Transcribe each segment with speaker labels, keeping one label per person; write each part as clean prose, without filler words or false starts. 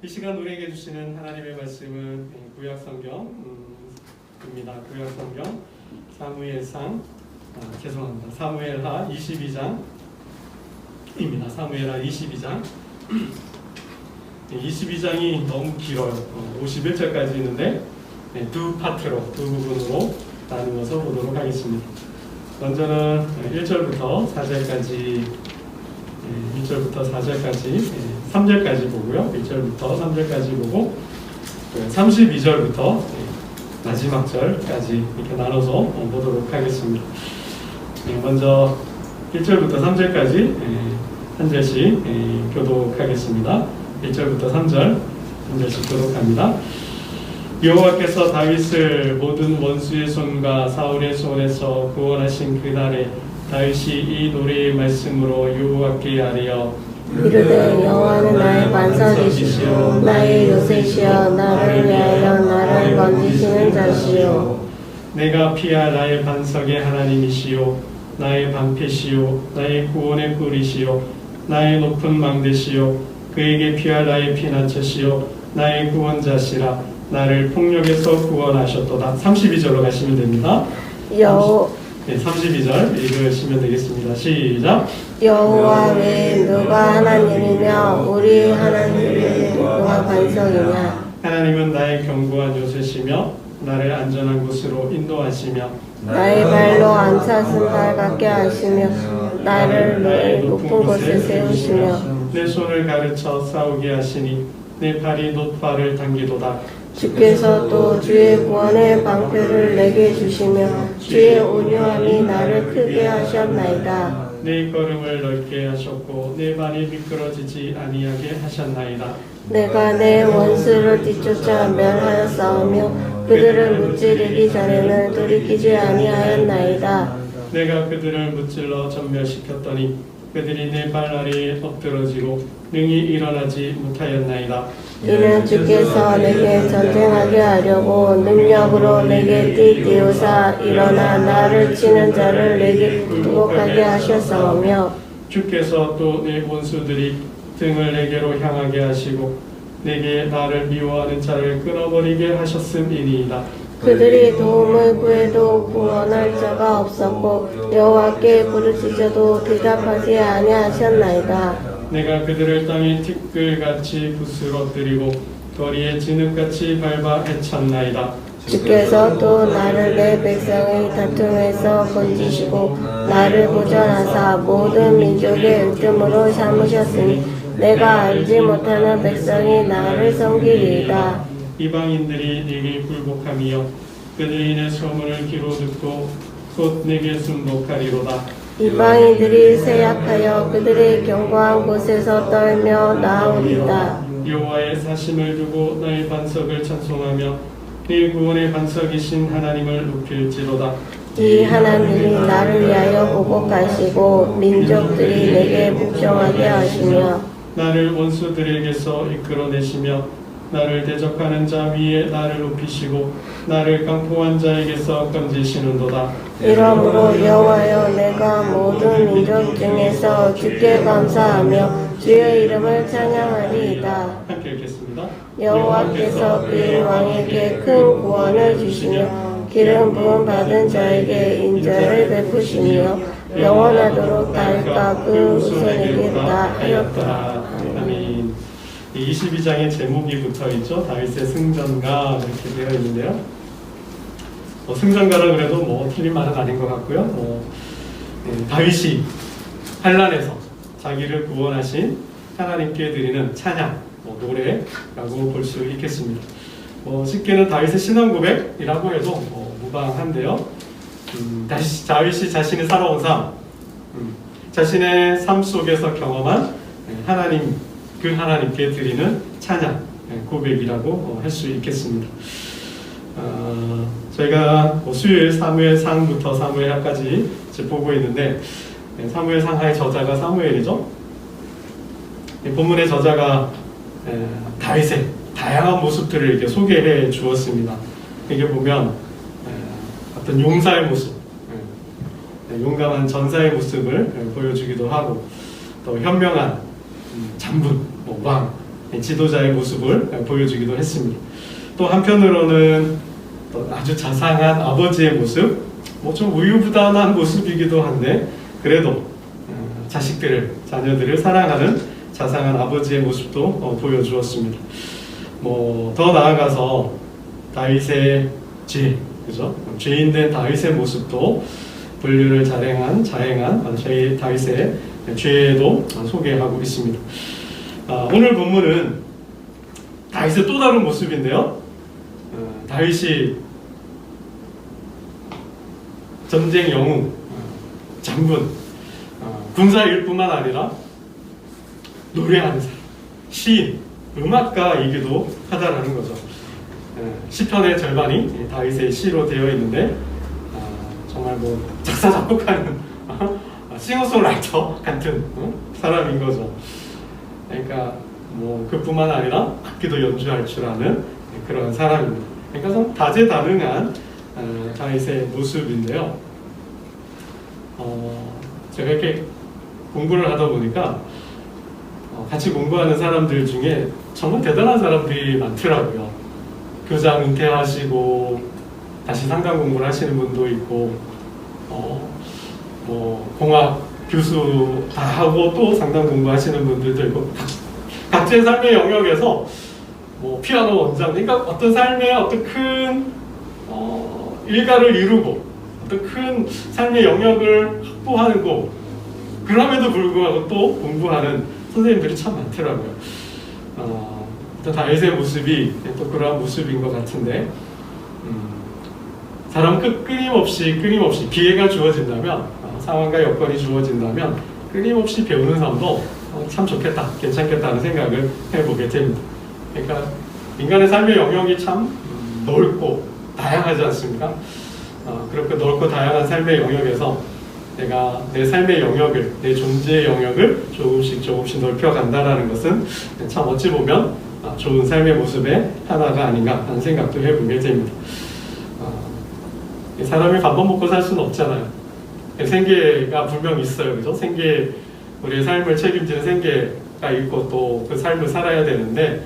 Speaker 1: 이 시간 우리에게 주시는 하나님의 말씀은 구약 성경입니다. 구약 성경 사무엘하 22장입니다. 사무엘하 22장. 22장이 너무 길어요. 51절까지 있는데 두 파트로, 두 부분으로 나누어서 보도록 하겠습니다. 먼저는 1절부터 4절까지 3절까지 보고요. 1절부터 3절까지 보고 32절부터 마지막 절까지 이렇게 나눠서 보도록 하겠습니다. 먼저 1절부터 3절까지 한 절씩 교독하겠습니다. 1절부터 3절 한 절씩 교독합니다. 여호와께서 다윗을 모든 원수의 손과 사울의 손에서 구원하신 그날에 다윗이 이 노래의 말씀으로 여호와께 아뢰어
Speaker 2: 이르되 여호와는 나의 반석이시요 나의 요새시여 나를 위하여 나를 건지시는 자시요
Speaker 1: 내가 피할 나의 반석의 하나님이시요 나의 방패시요 나의 구원의 꿀이시요 나의 높은 망대시요 그에게 피할 나의 피난처시요 나의 구원자시라 나를 폭력에서 구원하셨도다. 32절로 가시면 됩니다. 32절 읽으시면 되겠습니다. 시작.
Speaker 2: 여호와 외에 누가 하나님이며 우리 하나님이 누가 반석이냐.
Speaker 1: 하나님은 나의 견고한 요새시며 나를 안전한 곳으로 인도하시며
Speaker 2: 나의 발로 안 찼은 발 같게 하시며 나를 내 높은 곳에 세우시며
Speaker 1: 내 손을 가르쳐 싸우게 하시니 내 팔이 놋발을 당기도다.
Speaker 2: 주께서 또 주의 구원의 방패를 내게 주시며 주의 온유함이 나를 크게 하셨나이다.
Speaker 1: 내 걸음을 넓게 하셨고 내 발이 미끄러지지 아니하게 하셨나이다.
Speaker 2: 내가 내 원수를 뒤쫓아 멸하였사오며 그들을 무찌르기 전에는 돌이키지 아니하였나이다.
Speaker 1: 내가 그들을 무찔러 전멸시켰더니 그들이 내 발 아래에 엎드러지고 능히 일어나지 못하였나이다.
Speaker 2: 이는 주께서 내게 전쟁하게 하려고 능력으로 내게 띠띠우사 일어나 나를 치는 자를 내게 굴복하게 하셨사오며
Speaker 1: 주께서 또 내 원수들이 등을 내게로 향하게 하시고 내게 나를 미워하는 자를 끊어버리게 하셨음이니이다.
Speaker 2: 그들이 도움을 구해도 구원할 자가 없었고 여호와께 부르짖어도 대답하지 아니하셨나이다.
Speaker 1: 내가 그들을 땅에 티끌같이 부스러뜨리고 거리에 진흙같이 밟아 해쳤나이다.
Speaker 2: 주께서 또 나를 내 백성의 다툼에서 건지시고 나를 보전하사 모든 민족의 으뜸으로 삼으셨으니 내가 알지 못하는 백성이 나를 섬기리이다.
Speaker 1: 이방인들이 내게 굴복하며 그들이 내 소문을 귀로 듣고 곧 내게 순복하리로다.
Speaker 2: 이방인들이 세약하여 그들의 견고한 곳에서 떨며 나오리다.
Speaker 1: 여호와의 사심을 두고 나의 반석을 찬송하며 네 구원의 반석이신 하나님을 높일지로다.
Speaker 2: 이 하나님이 나를 위하여 보복하시고 민족들이 내게 묵종하게 하시며
Speaker 1: 나를 원수들에게서 이끌어내시며 나를 대적하는 자 위에 나를 높이시고 나를 깡통한 자에게서 건지시는도다.
Speaker 2: 이러므로 여호와여 내가 모든 민족 중에서 주께 감사하며 주의 이름을 찬양하리이다.
Speaker 1: 함께 읽겠습니다.
Speaker 2: 여호와께서 그의 왕에게 큰 구원을 주시며 기름 부음 받은 자에게 인자를 베푸시며 영원하도록 달과 그 후손에게 다 하였더라.
Speaker 1: 아멘. 22장의 제목이 붙어있죠. 다윗의 승전가 이렇게 되어 있는데요. 승전가라 그래도 틀린 말은 아닌 것 같고요. 다윗이 환난에서 자기를 구원하신 하나님께 드리는 찬양, 노래라고 볼 수 있겠습니다. 쉽게는 다윗의 신앙 고백이라고 해도 무방한데요. 다윗이 자신이 살아온 삶, 자신의 삶 속에서 경험한 하나님, 그 하나님께 드리는 찬양, 고백이라고 할 수 있겠습니다. 저희가 수요일 사무엘상부터 사무엘하까지 보고 있는데 사무엘상하의 저자가 사무엘이죠. 본문의 저자가 다윗의 다양한 모습들을 이렇게 소개해 주었습니다. 이게 보면 어떤 용사의 모습, 용감한 전사의 모습을 보여주기도 하고 또 현명한 장군, 왕 지도자의 모습을 보여주기도 했습니다. 또 한편으로는 또 아주 자상한 아버지의 모습, 뭐 좀 우유부단한 모습이기도 한데 그래도 자식들을, 자녀들을 사랑하는 자상한 아버지의 모습도 보여주었습니다. 뭐 더 나아가서 다윗의 죄, 그죠? 죄인된 다윗의 모습도 분류를 자행한 다윗의 죄도 소개하고 있습니다. 오늘 본문은 다윗의 또 다른 모습인데요. 다윗이 전쟁 영웅, 장군, 군사일 뿐만 아니라 노래하는 사람, 시인, 음악가이기도 하다라는 거죠. 시편의 절반이 다윗의 시로 되어 있는데 정말 뭐 작사 작곡하는 싱어송라이터 같은 사람인 거죠. 그러니까 뭐 그뿐만 아니라 악기도 연주할 줄 아는 그런 사람입니다. 그러니까 좀 다재다능한 다윗의 모습인데요. 제가 이렇게 공부를 하다 보니까 같이 공부하는 사람들 중에 정말 대단한 사람들이 많더라고요. 교장 은퇴하시고 다시 상담 공부를 하시는 분도 있고, 뭐 공학 교수 다 하고 또 상담 공부하시는 분들도 있고, 각자의 삶의 영역에서 뭐 피아노 원장, 그러니까 어떤 삶의 어떤 큰 일가를 이루고 어떤 큰 삶의 영역을 확보하는 거, 그럼에도 불구하고 또 공부하는 선생님들이 참 많더라고요. 또 다윗의 모습이 또 그러한 모습인 것 같은데, 사람 끊임없이 기회가 주어진다면, 상황과 여건이 주어진다면 끊임없이 배우는 삶도 참 좋겠다, 괜찮겠다는 생각을 해보게 됩니다. 그러니까 인간의 삶의 영역이 참 넓고 다양하지 않습니까? 그렇게 넓고 다양한 삶의 영역에서 내가 내 삶의 영역을, 내 존재의 영역을 조금씩 넓혀간다는 것은 참 어찌 보면 좋은 삶의 모습의 하나가 아닌가 하는 생각도 해보게 됩니다. 사람이 밥만 먹고 살 수는 없잖아요. 생계가 분명히 있어요, 그죠? 우리의 삶을 책임지는 생계가 있고 또 그 삶을 살아야 되는데,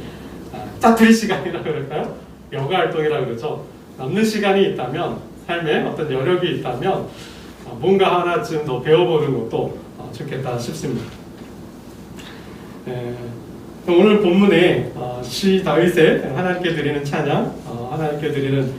Speaker 1: 짜투리 시간이라 그럴까요? 여가 활동이라 그러죠. 남는 시간이 있다면, 삶에 어떤 여력이 있다면 뭔가 하나쯤 더 배워보는 것도 좋겠다 싶습니다. 오늘 본문에 시 다윗의 하나님께 드리는 찬양, 하나님께 드리는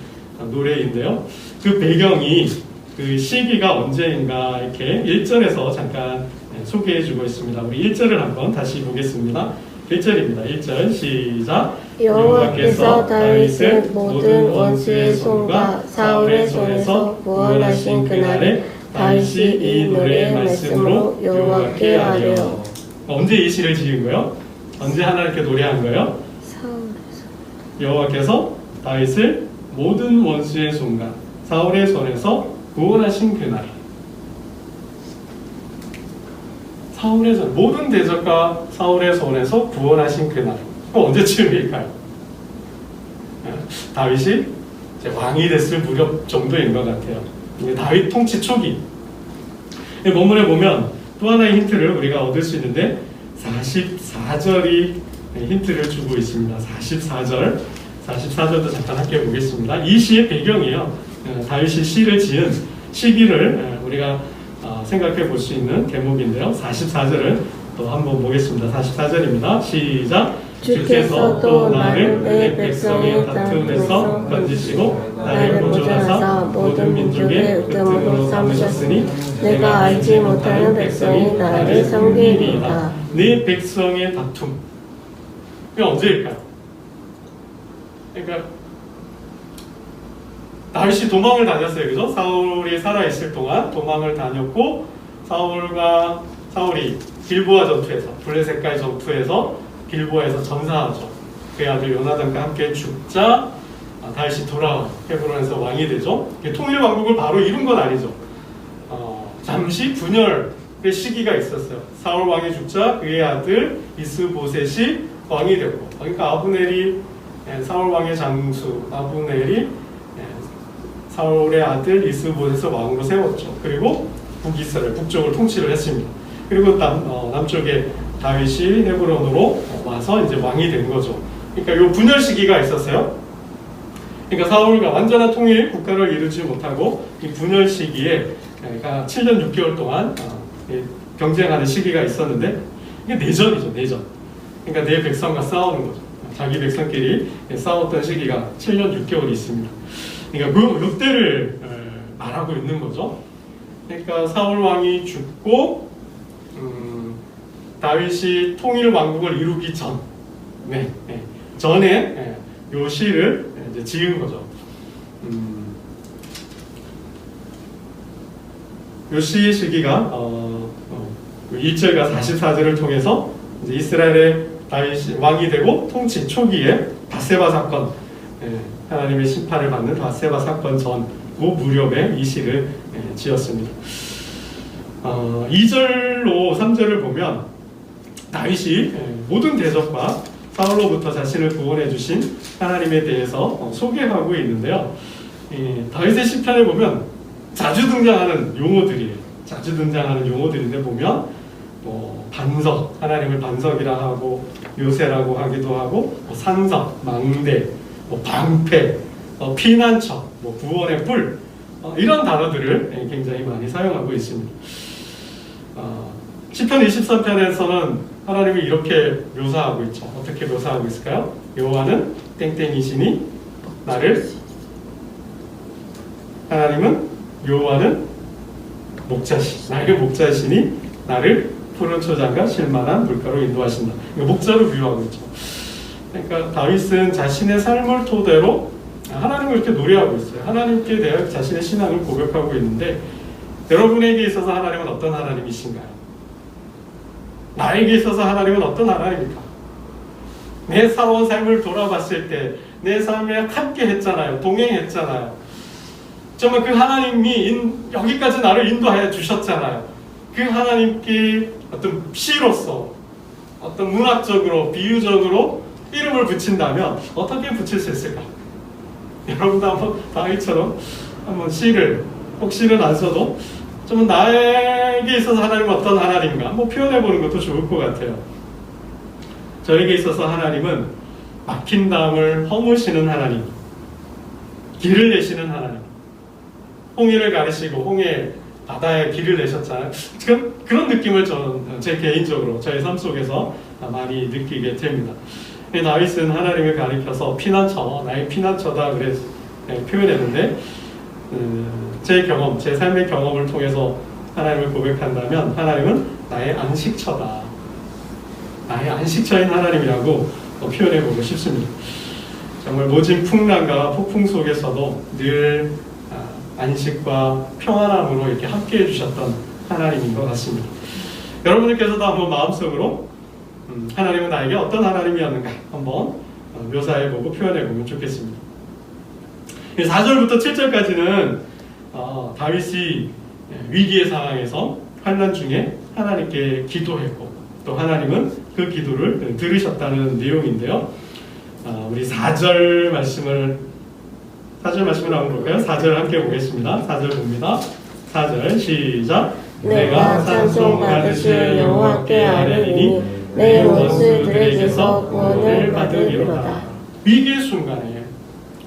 Speaker 1: 노래인데요. 그 배경이, 그 시기가 언제인가 이렇게 1절에서 잠깐 소개해주고 있습니다. 우리 1절을 한번 다시 보겠습니다. 1절입니다. 1절 시작.
Speaker 2: 여호와께서 다윗을 모든 원수의 손과 사울의 손에서 구원하신 그날에 다윗이 이 노래의 말씀으로 여호와께 아뢰어.
Speaker 1: 언제 이 시를 지은 거예요? 언제 하나님께 노래한 거예요? 여호와께서 다윗을 모든 원수의 손과 사울의 손에서 구원하신 그날. 사울의 손, 모든 대적과 사울의 손에서 구원하신 그날. 그럼 언제쯤일까요? 다윗이 이제 왕이 됐을 무렵 정도인 것 같아요. 이게 다윗 통치 초기. 본문에 보면 또 하나의 힌트를 우리가 얻을 수 있는데 44절이 힌트를 주고 있습니다. 44절도 잠깐 함께 보겠습니다. 이 시의 배경이에요. 다윗이 시를 지은 시기를 우리가 생각해 볼 수 있는 대목인데요. 44절을 또 한번 보겠습니다. 44절입니다. 시작. 주께서 또 나를 내 백성의 다툼에서 건지시고 나를 보존하사 모든 민족의 으뜸으로 삼으셨으니 내가 알지 못하는 백성이 나를 섬기리이다. 내 백성의 다툼. 이게 언제일까요? 그러니까 다윗이 도망을 다녔어요, 그죠? 사울이 살아있을 동안 도망을 다녔고, 사울이 길보아 전투에서, 블레셋과의 전투에서 길보아에서 전사하죠. 그의 아들 요나단과 함께 죽자 다윗이 돌아와 헤브론에서 왕이 되죠. 통일 왕국을 바로 이룬 건 아니죠. 잠시 분열의 시기가 있었어요. 사울 왕이 죽자 그의 아들 이스보셋이 왕이 되고, 그러니까 아브넬이 사울 왕의 장수 아브넬이 사울의 아들 이스보셋을 왕으로 세웠죠. 그리고 북이스라엘, 북쪽을 통치를 했습니다. 그리고 남쪽에 다윗이 헤브론으로 와서 이제 왕이 된 거죠. 그러니까 요 분열 시기가 있었어요. 그러니까 사울과 완전한 통일 국가를 이루지 못하고 이 분열 시기에 그러니까 7년 6개월 동안 경쟁하는 시기가 있었는데 이게 내전이죠, 내전. 그러니까 내 백성과 싸우는 거죠. 자기 백성끼리 싸웠던 시기가 7년 6개월이 있습니다. 그러니까 그때를 말하고 있는 거죠. 그러니까 사울 왕이 죽고 다윗이 통일 왕국을 이루기 전에 요 시를 이제 지은 거죠. 요 시의 시기가 1절과 44절을 통해서 이제 이스라엘의 다윗이 왕이 되고 통치 초기에 밧세바 사건, 하나님의 심판을 받는 밧세바 사건 전 그 무렵에 이 시를 지었습니다. 2절로 3절을 보면 다윗이 모든 대적과 사울로부터 자신을 구원해 주신 하나님에 대해서 소개하고 있는데요. 다윗의 시편을 보면 자주 등장하는 용어들이에요. 자주 등장하는 용어들인데 보면 뭐 반석, 하나님을 반석이라 하고 요새라고 하기도 하고 산석, 망대, 방패, 피난처, 구원의 뿔 이런 단어들을 굉장히 많이 사용하고 있습니다. 시편 23편에서는 하나님이 이렇게 묘사하고 있죠. 어떻게 묘사하고 있을까요? 여호와는 땡땡이시니 나를, 하나님은 여호와는 나의 목자시니 나를 푸른 초장과 실만한 물가로 인도하신다. 이거 목자로 비유하고 있죠. 그러니까 다윗은 자신의 삶을 토대로 하나님을 이렇게 노래하고 있어요. 하나님께 대한 자신의 신앙을 고백하고 있는데 여러분에게 있어서 하나님은 어떤 하나님이신가요? 나에게 있어서 하나님은 어떤 하나님입니까? 내 살아온 삶을 돌아봤을 때 내 삶에 함께 했잖아요. 동행했잖아요. 정말 그 하나님이 여기까지 나를 인도하여 주셨잖아요. 그 하나님께 어떤 시로서 어떤 문학적으로 비유적으로 이름을 붙인다면 어떻게 붙일 수 있을까? 여러분도 한번 다윗처럼 한번 시를, 꼭 시는 안 써도 좀 나에게 있어서 하나님은 어떤 하나님인가 한번 표현해보는 것도 좋을 것 같아요. 저에게 있어서 하나님은 막힌 담을 허무시는 하나님, 길을 내시는 하나님, 홍해를 가르시고 홍해 바다에 길을 내셨잖아요. 지금 그런 느낌을 제 개인적으로 저의 삶 속에서 많이 느끼게 됩니다. 다윗은 하나님을 가리켜서 피난처, 나의 피난처다 그래 표현했는데 제 경험, 제 삶의 경험을 통해서 하나님을 고백한다면 하나님은 나의 안식처다. 나의 안식처인 하나님이라고 표현해보고 싶습니다. 정말 모진 풍랑과 폭풍 속에서도 늘 안식과 평안함으로 이렇게 함께 해주셨던 하나님인 것 같습니다. 여러분들께서도 한번 마음속으로 하나님은 나에게 어떤 하나님이었는가 한번 묘사해보고 표현해보면 좋겠습니다. 4절부터 7절까지는 다윗이 위기의 상황에서 환난 중에 하나님께 기도했고 또 하나님은 그 기도를 들으셨다는 내용인데요. 우리 4절 말씀을 한번 볼까요? 4절 함께 보겠습니다. 4절 봅니다. 4절 시작. 내가 찬송 받으실 여호와께 아뢰리니 내 원수들에게서 구원을 받으리로다. 위기의 순간에,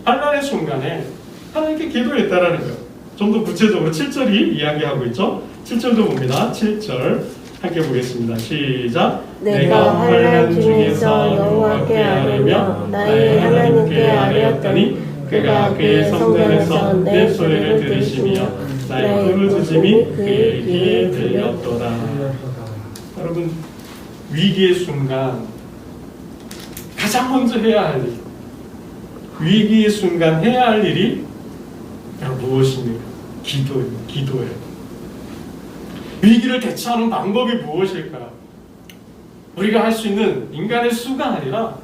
Speaker 1: 환난의 순간에 하나님께 기도했다라는 거예요. 좀 더 구체적으로 7절이 이야기하고 있죠. 7절도 봅니다. 7절 함께 보겠습니다. 시작. 내가 환난 중에서 여호와께 아뢰며 나의 하나님께 아뢰었더니 그가 그의 성전에서 내 소리를 들으시며 나의 부르짖음이 그의 귀에 들렸도다. 여러분, 위기의 순간 가장 먼저 해야 할 일, 위기의 순간 해야 할 일이 무엇입니까? 기도예요. 위기를 대처하는 방법이 무엇일까요? 우리가 할 수 있는 인간의 수가 아니라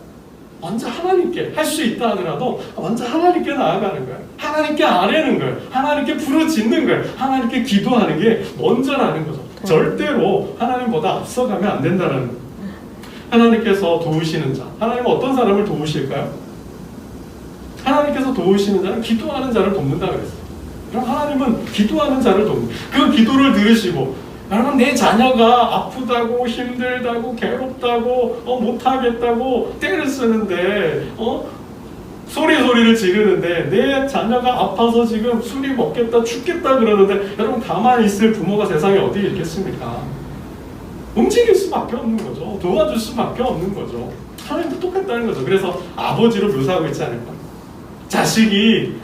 Speaker 1: 먼저 하나님께, 할 수 있다 하더라도 먼저 하나님께 나아가는 거예요. 하나님께 아뢰는 거예요. 하나님께 부르짖는 거예요. 하나님께 기도하는 게 먼저라는 거죠. 절대로 하나님보다 앞서가면 안 된다는 거예요. 하나님께서 도우시는 자, 하나님은 어떤 사람을 도우실까요? 하나님께서 도우시는 자는 기도하는 자를 돕는다 그랬어요. 그럼 하나님은 기도하는 자를 돕는, 그 기도를 들으시고 여러분, 내 자녀가 아프다고 힘들다고 괴롭다고 못하겠다고 떼를 쓰는데 소리를 지르는데 내 자녀가 아파서 지금 술이 먹겠다 죽겠다 그러는데 여러분, 가만히 있을 부모가 세상에 어디 있겠습니까? 움직일 수밖에 없는 거죠. 도와줄 수밖에 없는 거죠. 하나님도 똑같다는 거죠. 그래서 아버지로 묘사하고 있지 않을까? 자식이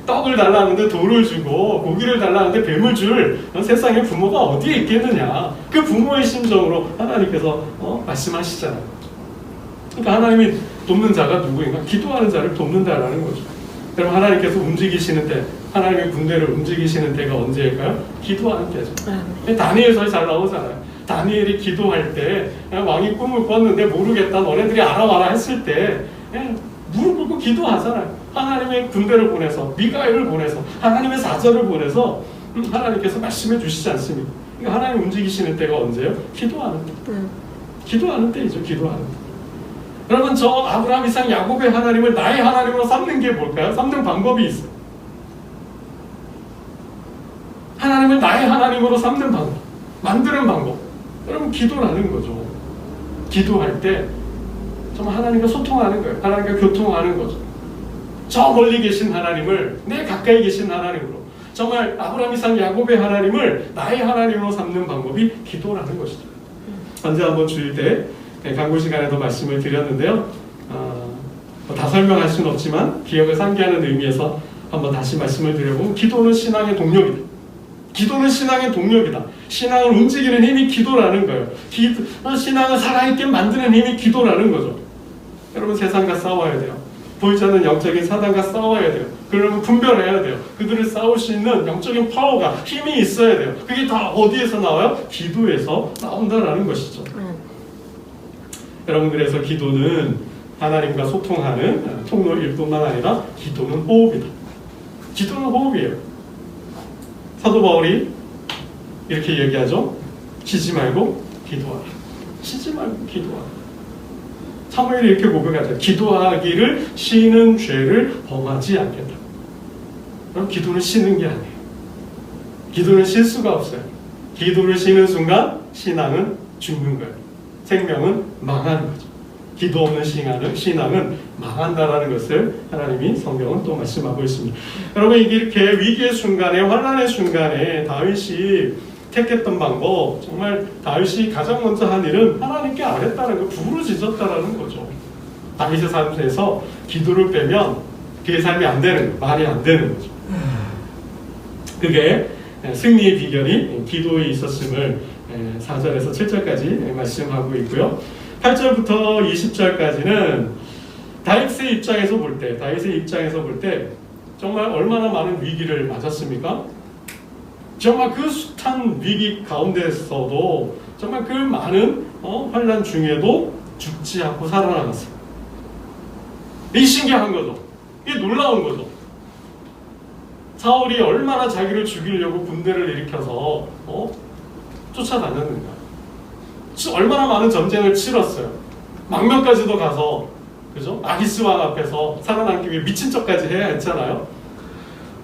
Speaker 1: 떡을 달라는데 돌을 주고 고기를 달라는데 뱀을 줄 세상에 부모가 어디에 있겠느냐. 그 부모의 심정으로 하나님께서 말씀하시잖아요. 그러니까 하나님이 돕는 자가 누구인가? 기도하는 자를 돕는다라는 거죠. 그럼 하나님께서 움직이시는 때, 하나님의 군대를 움직이시는 때가 언제일까요? 기도하는 때죠. 다니엘서에 잘 나오잖아요. 다니엘이 기도할 때 왕이 꿈을 꿨는데 모르겠다, 너네들이 알아와라 했을 때 무릎 꿇고 기도하잖아요. 하나님의 군대를 보내서, 미가엘을 보내서, 하나님의 사절을 보내서 하나님께서 말씀해 주시지 않습니까? 그러니까 하나님 움직이시는 때가 언제예요? 기도하는 때. 기도하는 때이죠. 기도하는 때. 여러분, 저 아브라함, 이삭, 야곱의 하나님을 나의 하나님으로 삼는 게 뭘까요? 삼는 방법이 있어요. 하나님을 나의 하나님으로 삼는 방법, 만드는 방법. 여러분, 기도라는 거죠. 기도할 때 정말 하나님과 소통하는 거예요. 하나님과 교통하는 거죠. 저 멀리 계신 하나님을 내 가까이 계신 하나님으로, 정말 아브라함, 이삭, 야곱의 하나님을 나의 하나님으로 삼는 방법이 기도라는 것이죠. 언제 한번 주일 때 강구 시간에도 말씀을 드렸는데요. 다 설명할 수는 없지만 기억을 상기하는 의미에서 한번 다시 말씀을 드려보면, 기도는 신앙의 동력이다. 기도는 신앙의 동력이다. 신앙을 움직이는 힘이 기도라는 거예요. 신앙을 살아있게 만드는 힘이 기도라는 거죠. 여러분, 세상과 싸워야 돼요. 보이지 않는 영적인 사단과 싸워야 돼요. 그러면 분별해야 돼요. 그들을 싸울 수 있는 영적인 파워가, 힘이 있어야 돼요. 그게 다 어디에서 나와요? 기도에서 나온다라는 것이죠. 여러분, 그래서 기도는 하나님과 소통하는 통로일 뿐만 아니라 기도는 호흡이다. 기도는 호흡이에요. 사도 바울이 이렇게 얘기하죠. 쉬지 말고 기도하라. 쉬지 말고 기도하라. 사무엘이 이렇게 고백하죠. 기도하기를 쉬는 죄를 범하지 않겠다. 그럼 기도는 쉬는 게 아니에요. 기도는 쉴 수가 없어요. 기도를 쉬는 순간 신앙은 죽는 거예요. 생명은 망하는 거죠. 기도 없는 신앙은 망한다라는 것을 하나님이 성경은 또 말씀하고 있습니다. 여러분, 이렇게 위기의 순간에, 환난의 순간에 다윗이 택했던 방법, 정말 다윗이 가장 먼저 한 일은 하나님께 아뢰다는 거, 부르짖었다라는 거죠. 다윗의 삶에서 기도를 빼면 그의 삶이 안 되는 거예요. 말이 안 되는 거죠. 그게 승리의 비결이 기도에 있었음을 4절에서 7절까지 말씀하고 있고요. 8절부터 20절까지는 다윗의 입장에서 볼 때 정말 얼마나 많은 위기를 맞았습니까? 정말 그 숱한 위기 가운데서도 정말 그 많은 환난 중에도 죽지 않고 살아나갔어요. 이 신기한 거죠. 이게 놀라운 거죠. 사울이 얼마나 자기를 죽이려고 군대를 일으켜서 쫓아다녔는가. 얼마나 많은 전쟁을 치렀어요. 망명까지도 가서, 그죠? 아기스 왕 앞에서 살아남기 위해 미친 척까지 해야 했잖아요.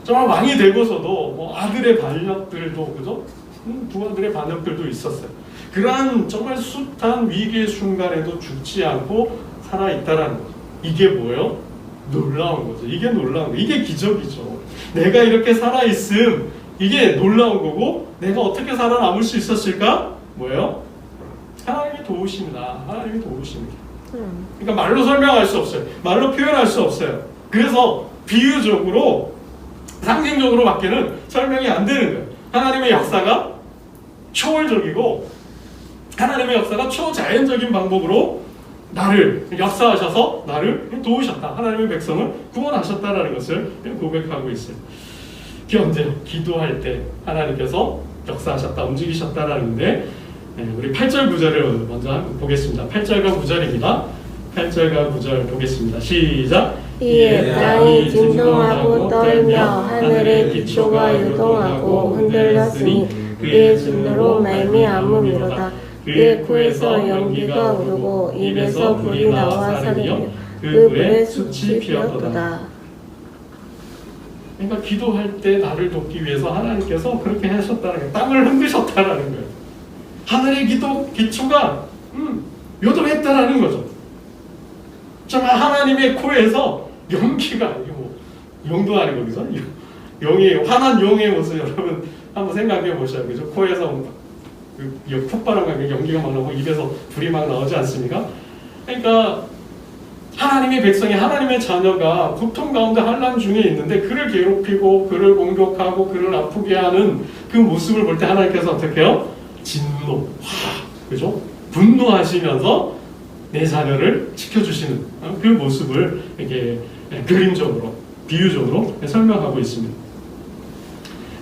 Speaker 1: 정말 왕이 되고서도 아들의 반역들도, 그죠? 부하들의 반역들도 있었어요. 그러한 정말 숱한 위기의 순간에도 죽지 않고 살아있다라는 거죠. 이게 뭐예요? 놀라운 거죠. 이게 놀라운 거예요. 이게 기적이죠. 내가 이렇게 살아있음, 이게 놀라운 거고, 내가 어떻게 살아남을 수 있었을까? 뭐예요? 하나님의 도우심이다. 하나님의 도우심이다. 그러니까 말로 설명할 수 없어요. 말로 표현할 수 없어요. 그래서 비유적으로, 상징적으로 밖에는 설명이 안 되는 거예요. 하나님의 역사가 초월적이고, 하나님의 역사가 초자연적인 방법으로 나를 역사하셔서 나를 도우셨다. 하나님의 백성을 구원하셨다라는 것을 고백하고 있어요. 그게 언제? 기도할 때 하나님께서 역사하셨다, 움직이셨다라는데, 우리 8절 9절을 먼저 보겠습니다. 8절과 9절입니다. 8절과 9절 보겠습니다. 시작.
Speaker 2: 이에 땅이 진동하고 떨며 하늘의 기초가 요동하고 흔들렸으니 그의 진노로 말미암음이로다. 그의 코에서 연기가 오르고 입에서 불이 나와 사르며 그 불에 숯이 피었도다.
Speaker 1: 그러니까 기도할 때 나를 돕기 위해서 하나님께서 그렇게 하셨다는 거예요. 땅을 흔드셨다라는 거예요. 하늘의 기초가 요동했다라는 거죠. 정말 하나님의 코에서 연기가, 이게 뭐 용도 아니고 그죠? 용이, 화난 용의 모습 여러분 한번 생각해 보셔요. 그죠? 코에서 콧바람과 연기가 막 나오고 입에서 불이 막 나오지 않습니까? 그러니까 하나님의 백성이, 하나님의 자녀가 고통 가운데 환난 중에 있는데 그를 괴롭히고 그를 공격하고 그를 아프게 하는 그 모습을 볼 때 하나님께서 어떻게 해요? 진노, 그죠? 분노하시면서 내 자녀를 지켜주시는 그 모습을 이렇게 그림적으로, 비유적으로 설명하고 있습니다.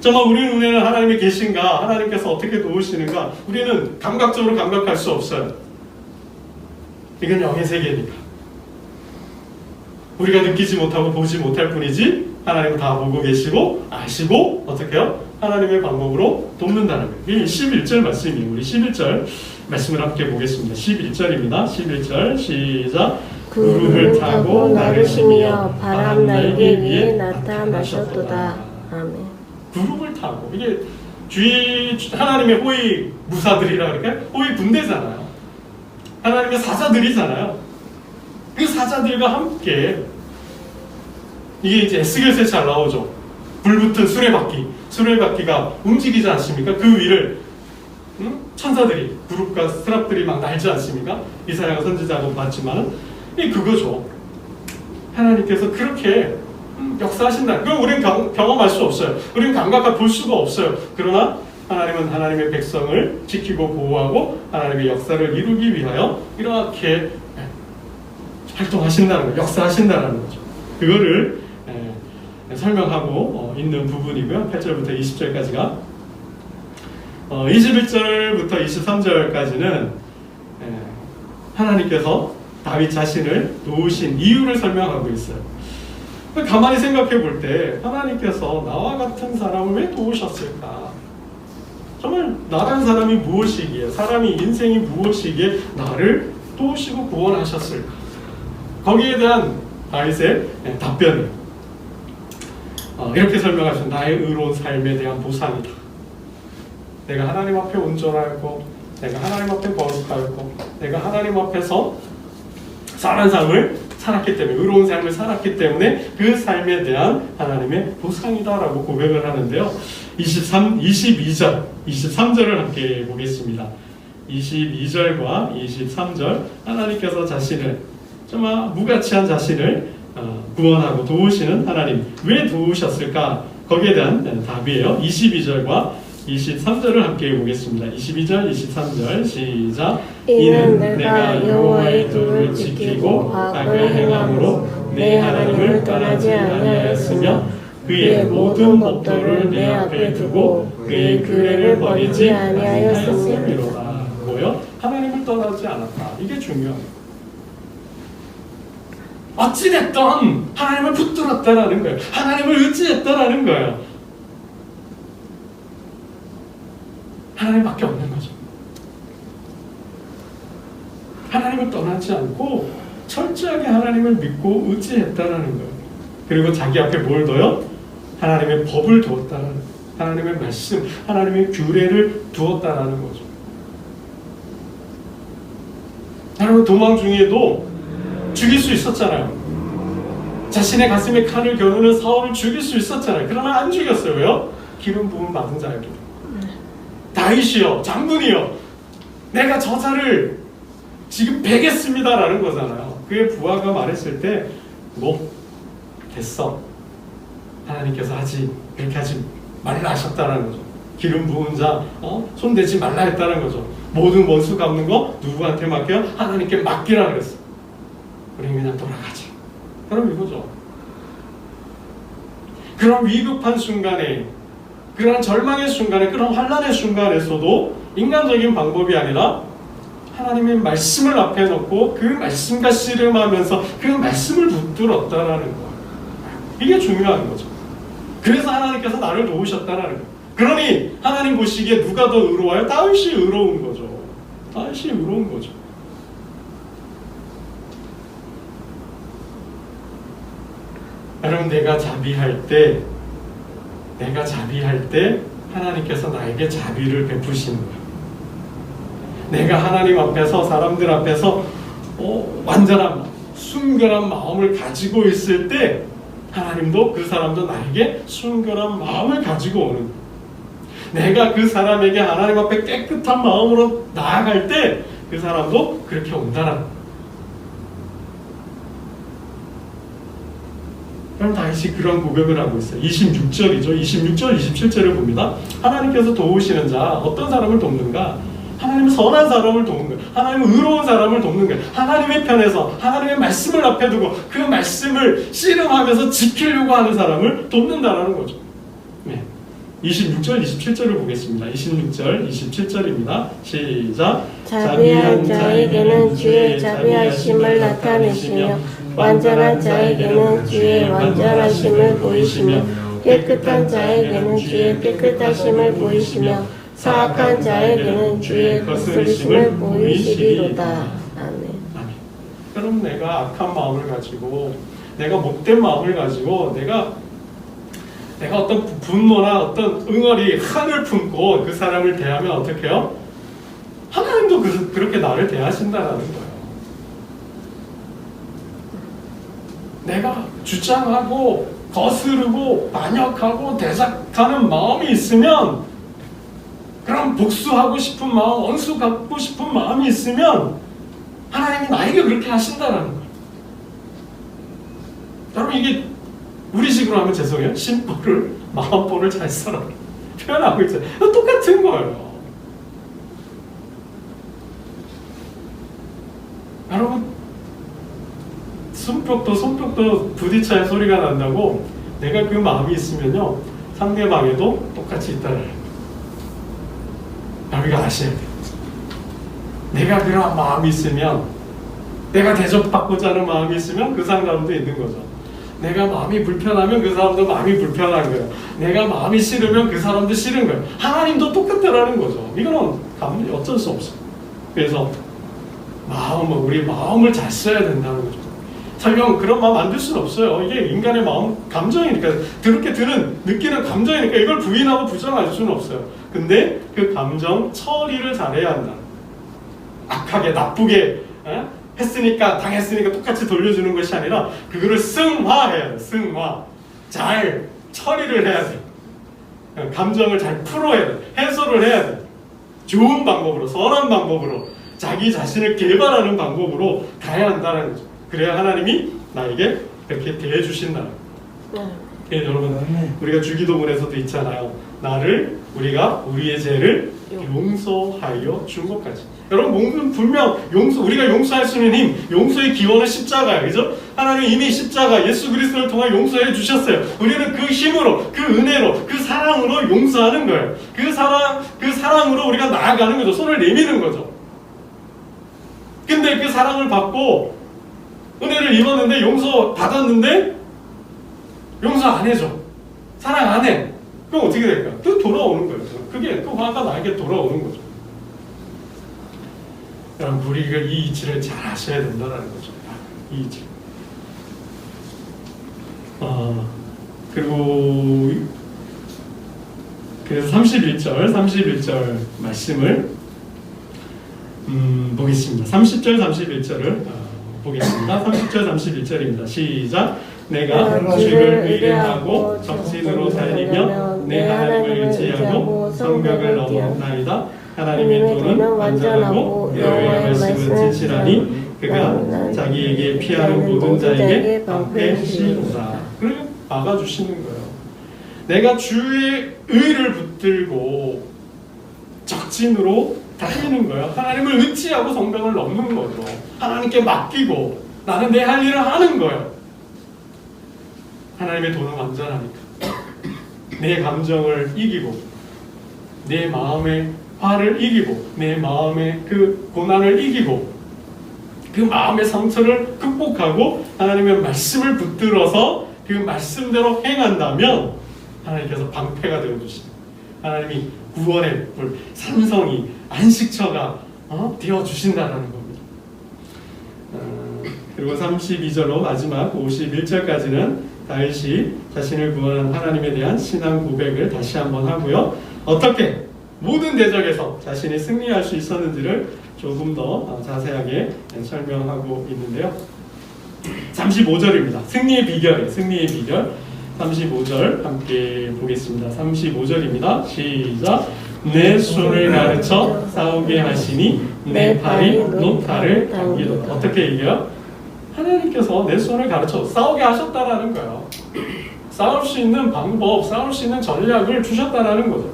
Speaker 1: 정말 우리 눈에는 하나님의 계신가, 하나님께서 어떻게 도우시는가, 우리는 감각적으로 감각할 수 없어요. 이건 영의 세계니까. 우리가 느끼지 못하고 보지 못할 뿐이지 하나님은 다 보고 계시고 아시고 어떻게 해요? 하나님의 방법으로 돕는다는 거예요. 이게 11절 말씀이에요. 우리 11절 말씀을 함께 보겠습니다. 11절입니다. 11절 시작. 구름을 타고 나를 심이여 바람 날개 위에 나타나셨도다. 아멘. 구름을 타고, 이게 주의 하나님의 호위 무사들이라 그럴까요? 호위 군대잖아요. 하나님의 사자들이잖아요. 그 사자들과 함께, 이게 이제 에스겔서에 잘 나오죠. 불붙은 수레바퀴가 움직이지 않습니까? 그 위를 천사들이, 그룹과 스랍들이 막 날지 않습니까? 이사야가 선지자하고 봤지만은 그거죠. 하나님께서 그렇게 역사하신다. 그럼 우리는 경험할 수 없어요. 우리는 감각과 볼 수가 없어요. 그러나 하나님은 하나님의 백성을 지키고 보호하고 하나님의 역사를 이루기 위하여 이렇게 활동하신다는 거예요. 역사하신다는 거죠. 그거를 설명하고 있는 부분이고요. 8절부터 20절까지가 21절부터 23절까지는 하나님께서 다윗 자신을 도우신 이유를 설명하고 있어요. 가만히 생각해 볼 때 하나님께서 나와 같은 사람을 왜 도우셨을까? 정말 나라는 사람이 무엇이기에, 사람이 인생이 무엇이기에 나를 도우시고 구원하셨을까? 거기에 대한 다윗의 답변을 이렇게 설명하셨습니다. 나의 의로운 삶에 대한 보상이다. 내가 하나님 앞에 온전하고 내가 하나님 앞에 거룩하고 내가 하나님 앞에서 선한 삶을 살았기 때문에, 의로운 삶을 살았기 때문에 그 삶에 대한 하나님의 보상이다라고 고백을 하는데요. 22절, 23절을 함께 보겠습니다. 22절과 23절, 하나님께서 자신을, 정말 무가치한 자신을 구원하고 도우시는 하나님, 왜 도우셨을까? 거기에 대한 답이에요. 22절과 23절을 함께 보겠습니다. 22절, 23절 시작. 이는 내가 여호와의 도를 지키고 악을 행함으로 내 하나님을 떠나지 아니하였으며 그의 모든 법도를 내 앞에 두고 그의 규례를 버리지 아니하였음이로다. 뭐요? 하나님을 떠나지 않았다. 이게 중요해요. 어찌됐든 하나님을 붙들었다라는 거예요. 하나님을 의지했다라는 거예요. 하나님밖에 없는 거죠. 하나님을 떠나지 않고 철저하게 하나님을 믿고 의지했다라는 거예요. 그리고 자기 앞에 뭘 둬요? 하나님의 법을 두었다라는 거예요. 하나님의 말씀, 하나님의 규례를 두었다라는 거죠. 여러분, 도망 중에도 죽일 수 있었잖아요. 자신의 가슴에 칼을 겨누는 사울을 죽일 수 있었잖아요. 그러나 안 죽였어요. 왜요? 기름 부음 받은 자였기 때문에. 다윗이요, 장군이요, 내가 저자를 지금 베겠습니다라는 거잖아요. 그의 부하가 말했을 때, 뭐 됐어, 하나님께서 그렇게 하지 말라 하셨다는 거죠. 기름 부은 자 손대지 말라 했다는 거죠. 모든 원수 갚는 거 누구한테 맡겨요? 하나님께 맡기라 그랬어. 우리는 그냥 돌아가지. 그럼 이거죠. 그런 위급한 순간에, 그런 절망의 순간에, 그런 환난의 순간에서도 인간적인 방법이 아니라 하나님의 말씀을 앞에 놓고 그 말씀과 씨름하면서 그 말씀을 붙들었다라는 거예요. 이게 중요한 거죠. 그래서 하나님께서 나를 도우셨다라는 거예요. 그러니 하나님 보시기에 누가 더 의로워요? 다윗이 의로운 거죠. 다윗이 의로운 거죠. 여러분, 내가 자비할 때 내가 자비할 때 하나님께서 나에게 자비를 베푸시는 거예요. 내가 하나님 앞에서 사람들 앞에서 완전한 순결한 마음을 가지고 있을 때 하나님도 그 사람도 나에게 순결한 마음을 가지고 오는 거예요. 내가 그 사람에게 하나님 앞에 깨끗한 마음으로 나아갈 때 그 사람도 그렇게 온다는 거예요. 그럼 다윗이 그런 고백을 하고 있어요. 26절이죠. 26절, 27절을 봅니다. 하나님께서 도우시는 자, 어떤 사람을 돕는가? 하나님은 선한 사람을 돕는 거예요. 하나님은 의로운 사람을 돕는 거예요. 하나님의 편에서 하나님의 말씀을 앞에 두고 그 말씀을 씨름하면서 지키려고 하는 사람을 돕는다라는 거죠. 네. 26절, 27절을 보겠습니다. 26절, 27절입니다. 시작.
Speaker 2: 자비한 자에게는 주의 자비하심을 나타내시며 완전한 자에게는 주의 완전하심을 보이시며 깨끗한 자에게는 주의 깨끗하심을 보이시며 사악한 자에게는 주의 거스르심을 보이시리로다. 아멘.
Speaker 1: 그럼 내가 악한 마음을 가지고 내가 못된 마음을 가지고 내가 어떤 분노나 어떤 응어리 한을 품고 그 사람을 대하면 어떻게 해요? 하나님도 그렇게 나를 대하신다라는 거예요. 내가 주장하고 거스르고 반역하고 대적하는 마음이 있으면, 그럼 복수하고 싶은 마음, 원수 갚고 싶은 마음이 있으면 하나님이 나에게 그렇게 하신다는 거예요. 여러분, 이게 우리식으로 하면 죄송해요. 심보를, 마음보를 잘 써라 표현하고 있어요. 똑같은 거예요. 여러분, 손뼉도 부딪혀야 소리가 난다고 내가 그 마음이 있으면요, 상대방에도 똑같이 있다는 거예요. 우리가 아셔야 돼요. 내가 그런 마음이 있으면, 내가 대접받고자 하는 마음이 있으면 그 사람도 있는 거죠. 내가 마음이 불편하면 그 사람도 마음이 불편한 거예요. 내가 마음이 싫으면 그 사람도 싫은 거예요. 하나님도 똑같다라는 거죠. 이거는 어쩔 수 없어요. 그래서 우리 마음을 잘 써야 된다는 거죠. 설령 그런 마음 안 들 수는 없어요. 이게 인간의 마음, 감정이니까, 그렇게 느끼는 감정이니까 이걸 부인하고 부정할 수는 없어요. 근데 그 감정 처리를 잘해야 한다. 악하게, 나쁘게 했으니까, 당했으니까 똑같이 돌려주는 것이 아니라 그거를 승화해야 돼. 승화. 잘 처리를 해야 돼. 감정을 잘 풀어야 돼. 해소를 해야 돼. 좋은 방법으로, 선한 방법으로, 자기 자신을 개발하는 방법으로 가야 한다는 거죠. 그래야 하나님이 나에게 그렇게 대해주신다는 거예요. 예, 여러분, 우리가 주기도문에서도 있잖아요. 우리가 우리의 죄를 용서하여 준 것까지. 여러분, 분명 우리가 용서할 수 있는 힘, 용서의 기원은 십자가예요. 그죠? 하나님이 이미 십자가, 예수 그리스도를 통해 용서해 주셨어요. 우리는 그 힘으로, 그 은혜로, 그 사랑으로 용서하는 거예요. 그 사랑으로 우리가 나아가는 거죠. 손을 내미는 거죠. 근데 그 사랑을 받고 은혜를 입었는데, 용서 받았는데 용서 안 해줘, 사랑 안 해. 그럼 어떻게 될까? 또 돌아오는 거예요. 그 화가 나에게 돌아오는 거죠. 여러분, 우리가 이 이치를 잘 아셔야 된다는 거죠. 이 이치. 그리고 그래서 31절 말씀을 보겠습니다. 30절 31절을 보겠습니다. 30절 31절입니다. 시작. 내가 주를 의뢰하고 적신으로 달리며 내 하나님을 의지하고 성벽을 넘어나이다. 하나님의 도는 완전하고 여호와의 말씀은 진실하니 그가 자기에게 피하는 모든 자에게 방패시로다. 그리고 막아주시는 거예요. 내가 주의 의를 붙들고 적진으로 달리는 거예요. 하나님을 의지하고 성벽을 넘는 거죠. 하나님께 맡기고 나는 내 할 일을 하는 거예요. 하나님의 도는 완전하니까. 내 감정을 이기고, 내 마음의 화를 이기고, 내 마음의 그 고난을 이기고, 그 마음의 상처를 극복하고 하나님의 말씀을 붙들어서 그 말씀대로 행한다면 하나님께서 방패가 되어주십니다. 하나님이 구원의 불, 산성이, 안식처가 되어주신다는 겁니다. 그리고 32절로 마지막 51절까지는 다윗이 자신을 구원한 하나님에 대한 신앙 고백을 다시 한번 하고요. 어떻게 모든 대적에서 자신이 승리할 수 있었는지를 조금 더 자세하게 설명하고 있는데요. 35절입니다. 승리의 비결. 35절 함께 보겠습니다. 35절입니다. 시작. 내 손을 가르쳐 싸우게 하시니 내 발이 노타를 당기도다. 어떻게 얘기해요? 하나님께서 내 손을 가르쳐 싸우게 하셨다라는 거예요. 싸울 수 있는 방법, 싸울 수 있는 전략을 주셨다라는 거죠.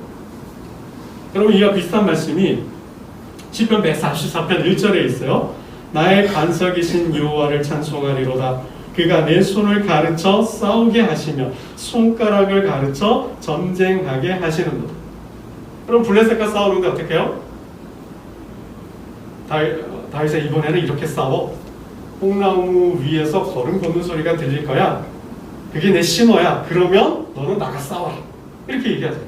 Speaker 1: 여러분, 이와 비슷한 말씀이 시편 144편 1절에 있어요. 나의 반석이신 여호와를 찬송하리로다. 그가 내 손을 가르쳐 싸우게 하시며 손가락을 가르쳐 전쟁하게 하시는도다. 그럼 블레셋과 싸우는데 어떻게 해요? 다윗이 이번에는 이렇게 싸워. 뽕나무 위에서 걸음 걷는 소리가 들릴 거야. 그게 내 신호야. 그러면 너는 나가 싸워라. 이렇게 얘기하죠.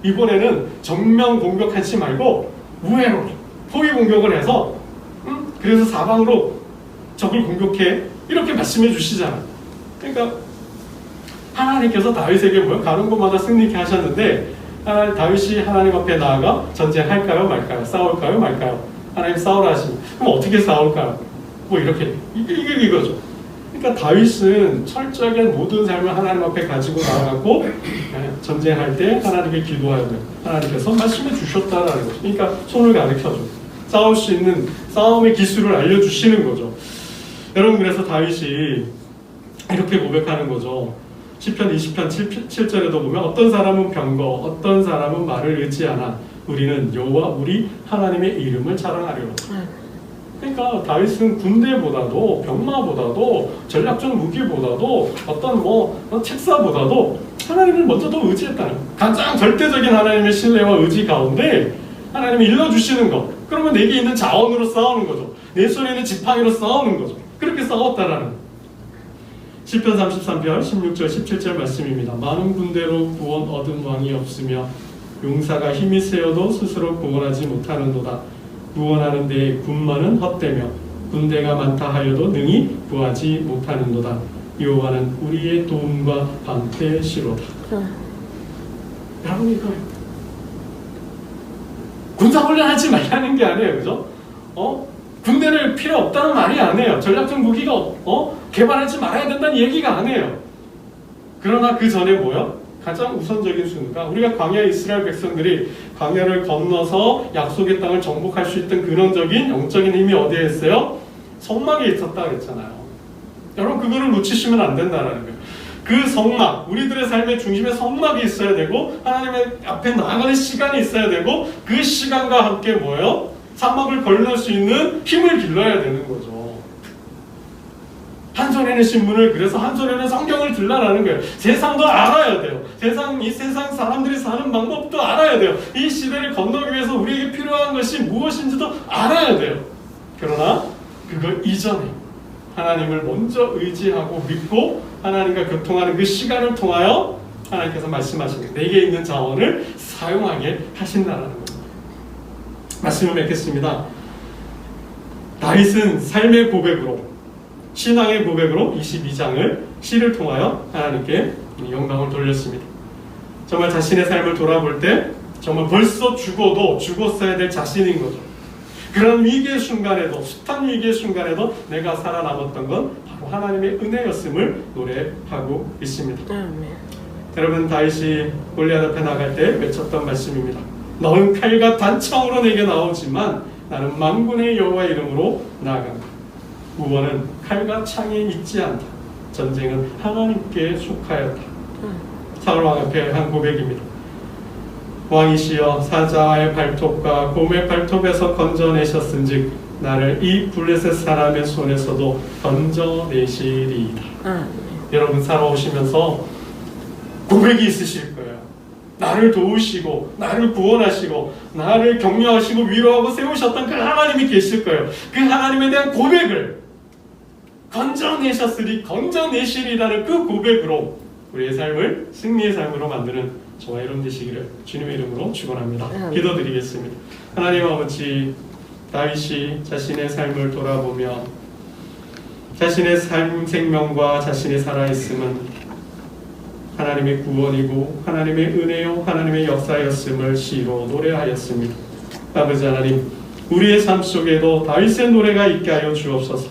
Speaker 1: 이번에는 정면 공격하지 말고 우회로 포위 공격을 해서 그래서 사방으로 적을 공격해. 이렇게 말씀해 주시잖아요. 그러니까 하나님께서 다윗에게 가는 곳마다 승리케 하셨는데 다윗이 하나님 앞에 나아가 전쟁할까요 말까요? 싸울까요 말까요? 하나님 싸우라 하시면 그럼 어떻게 싸울까요? 이렇게 이거죠. 그러니까 다윗은 철저하게 모든 삶을 하나님 앞에 가지고 나아갔고 전쟁할 때 하나님께 기도해야 돼요. 하나님께서 말씀해 주셨다라는 거죠. 그러니까 손을 가르쳐줘. 싸울 수 있는 싸움의 기술을 알려주시는 거죠. 여러분, 그래서 다윗이 이렇게 고백하는 거죠. 시편 20편 7절에도 보면 어떤 사람은 병거, 어떤 사람은 말을 의지하나 우리는 여호와 우리 하나님의 이름을 자랑하리로다. 그러니까 다윗은 군대보다도 병마보다도 전략적 무기보다도 어떤 책사보다도 하나님을 먼저 더 의지했다는 거예요. 가장 절대적인 하나님의 신뢰와 의지 가운데 하나님이 일러주시는 것, 그러면 내게 있는 자원으로 싸우는 거죠. 내 손에 있는 지팡이로 싸우는 거죠. 그렇게 싸웠다라는 시편 33편 16절 17절 말씀입니다. 많은 군대로 구원 얻은 왕이 없으며 용사가 힘이 세어도 스스로 구원하지 못하는도다. 구원하는 데에 군마는 헛되며 군대가 많다 하여도 능히 구하지 못하는도다. 여호와는 우리의 도움과 방패시로다. 여러분, 이거 군사훈련하지 말라는 게 아니에요, 그죠? 군대를 필요 없다는 말이 아니에요. 전략적 무기가 개발하지 말아야 된다는 얘기가 아니에요. 그러나 그 전에 가장 우선적인 순간, 우리가 광야 이스라엘 백성들이 광야를 건너서 약속의 땅을 정복할 수 있던 근원적인 영적인 힘이 어디에 있어요? 성막에 있었다 그랬잖아요. 여러분, 그거를 놓치시면 안 된다는 거예요. 그 성막, 우리들의 삶의 중심에 성막이 있어야 되고 하나님의 앞에 나아가는 시간이 있어야 되고 그 시간과 함께 사막을 걸을 수 있는 힘을 길러야 되는 거죠. 한 손에는 신문을, 그래서 한 손에는 성경을 들라라는 거예요. 세상도 알아야 돼요. 이 세상 사람들이 사는 방법도 알아야 돼요. 이 시대를 건너기 위해서 우리에게 필요한 것이 무엇인지도 알아야 돼요. 그러나 그거 이전에 하나님을 먼저 의지하고 믿고 하나님과 교통하는 그 시간을 통하여 하나님께서 말씀하시는 내게 있는 자원을 사용하게 하신다라는 겁니다. 말씀을 맺겠습니다. 다윗은 삶의 고백으로, 신앙의 고백으로 22장을 시를 통하여 하나님께 영광을 돌렸습니다. 정말 자신의 삶을 돌아볼 때 정말 벌써 죽었어야 될 자신인 거죠. 그런 위기의 순간에도, 숱한 위기의 순간에도 내가 살아남았던 건 바로 하나님의 은혜였음을 노래하고 있습니다. 여러분, 다윗이 골리앗 앞에 나갈 때 외쳤던 말씀입니다. 너는 칼과 단창으로 내게 나오지만 나는 만군의 여호와 이름으로 나아간다. 구원은 칼과 창에 있지 않다. 전쟁은 하나님께 속하였다. 사울 왕 앞에 한 고백입니다. 왕이시여, 사자의 발톱과 곰의 발톱에서 건져내셨은즉 나를 이 블레셋 사람의 손에서도 건져내시리이다. 여러분, 살아오시면서 고백이 있으실 거예요. 나를 도우시고 나를 구원하시고 나를 격려하시고 위로하고 세우셨던 그 하나님이 계실 거예요. 그 하나님에 대한 고백을 건져내시리라는 그 고백으로 우리의 삶을 승리의 삶으로 만드는 저와 여러분 되시기를 주님의 이름으로 축원합니다. 기도드리겠습니다. 하나님 아버지, 다윗이 자신의 삶을 돌아보며 자신의 삶 생명과 자신의 살아있음은 하나님의 구원이고 하나님의 은혜요 하나님의 역사였음을 시로 노래하였습니다. 아버지 하나님, 우리의 삶 속에도 다윗의 노래가 있게 하여 주옵소서.